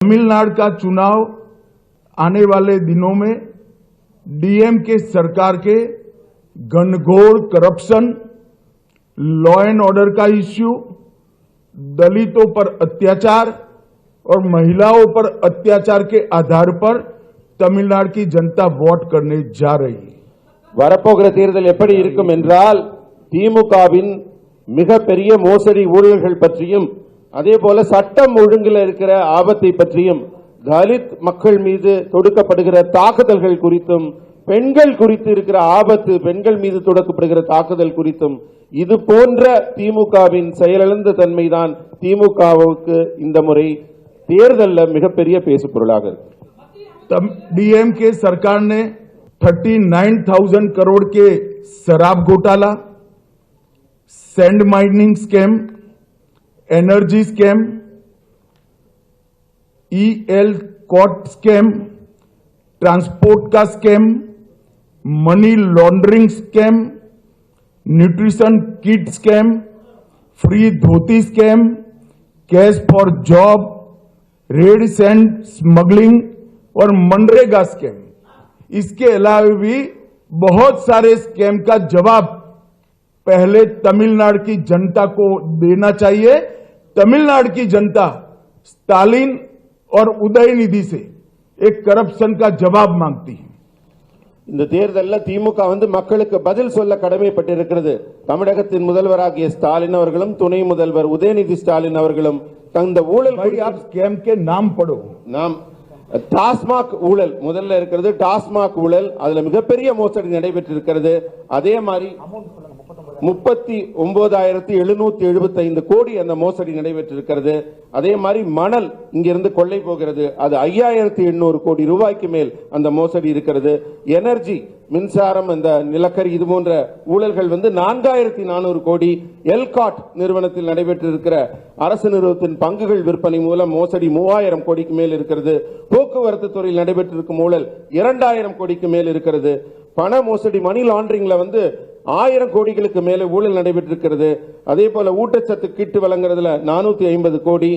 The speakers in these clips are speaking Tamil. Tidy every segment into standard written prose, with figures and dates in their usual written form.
तमिलनाडु का चुनाव आने वाले दिनों में डीएमके सरकार के घनघोर करप्शन, लॉ एंड ऑर्डर का इश्यू, दलितों पर अत्याचार और महिलाओं पर अत्याचार के आधार पर तमिलनाडु की जनता वोट करने जा रही है। வரப்போகிற தேர்தல் எப்படி இருக்கும் என்றால் திமுகவின் மிகப்பெரிய மோசடி ஊழல்கள் பற்றியும் அதேபோல சட்டம் ஒழுங்கில் இருக்கிற ஆபத்தை பற்றியும் தலித் மக்கள் மீது தொடுக்கப்படுகிற தாக்குதல்கள் குறித்தும் பெண்கள் குறித்து இருக்கிற ஆபத்து, பெண்கள் மீது தொடுக்கப்படுகிற தாக்குதல் குறித்தும் இது போன்ற திமுகவின் செயலிழந்த தன்மைதான் திமுகவுக்கு இந்த முறை தேர்தலில் மிகப்பெரிய பேசு பொருளாக இருக்கு। डीएमके सरकार ने 39,000 करोड़ के शराब घोटाला, sand mining scam, energy scam, ELCOT scam, transport का scam, money laundering scam, nutrition kit scam, free dhoti scam, cash for job, red sand smuggling और मनरेगा स्कैम, इसके अलावा भी बहुत सारे स्कैम का जवाब पहले तमिलनाडु की जनता को देना चाहिए। तमिलनाडु की जनता स्टालिन और उदयनिधि से एक करप्शन का जवाब मांगती है। இந்த தேர்தலில் திமுக மக்களுக்கு பதில் சொல்ல கடமைப்பட்டிருக்கிறது। தமிழகத்தின் முதல்வராகிய ஸ்டாலின் அவர்களும் துணை முதல்வர் உதயநிதி ஸ்டாலின் அவர்களும் தந்த ஊழல் स्कैम के नाम पढ़ो। நாம் டாஸ்மாக் ஊழல் முதல்ல இருக்கிறது। டாஸ்மாக் ஊழல் அதுல மிகப்பெரிய மோசடி நடைபெற்றிருக்கிறது। அதே மாதிரி 39,775 கோடி அந்த மோசடி நடைபெற்றிருக்கிறது। அதே மாதிரி மணல் இங்கிருந்து கொள்ளை போகிறது, அது 5,800 கோடி ரூபாய்க்கு மேல் அந்த மோசடி இருக்கிறது। எனர்ஜி மின்சாரம், அந்த நிலக்கரி, இது போன்ற ஊழல்கள் 4,400 கோடி। எல்காட் நிறுவனத்தில் நடைபெற்றிருக்கிற அரசு நிறுவனத்தின் பங்குகள் விற்பனை மூலம் மோசடி 3,000 கோடிக்கு மேல் இருக்கிறது। போக்குவரத்து துறையில் நடைபெற்றிருக்கும் ஊழல் 2,000 கோடிக்கு மேல் இருக்கிறது। பண மோசடி, மணி லாண்டரிங்ல 1000 கோடிகளுக்கு மேலே ஊழல் நடைபெற்றிருக்கிறது। அதே போல ஊட்டச்சத்து கிட்டு வழங்குறதுல 450 கோடி।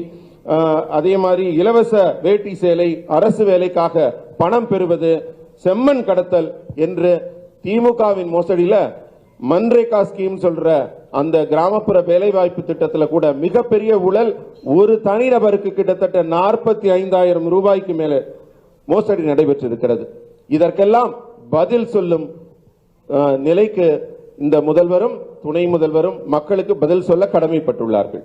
அதே மாதிரி இலவச வேட்டி சேலை, அரசு வேலைக்காக பணம் பெறுவது, செம்மண் கடத்தல் என்று திமுகவின் மோசடியில மன்ரேகா ஸ்கீம் சொல்ற அந்த கிராமப்புற வேலைவாய்ப்பு திட்டத்தில் கூட மிகப்பெரிய ஊழல், ஒரு தனிநபருக்கு கிட்டத்தட்ட 45,000 ரூபாய்க்கு மேலே மோசடி நடைபெற்றிருக்கிறது। இதற்கெல்லாம் பதில் சொல்லும் நிலைக்கு இந்த முதல்வரும் துணை முதல்வரும் மக்களுக்கு பதில் சொல்ல கடமைப்பட்டுள்ளார்கள்।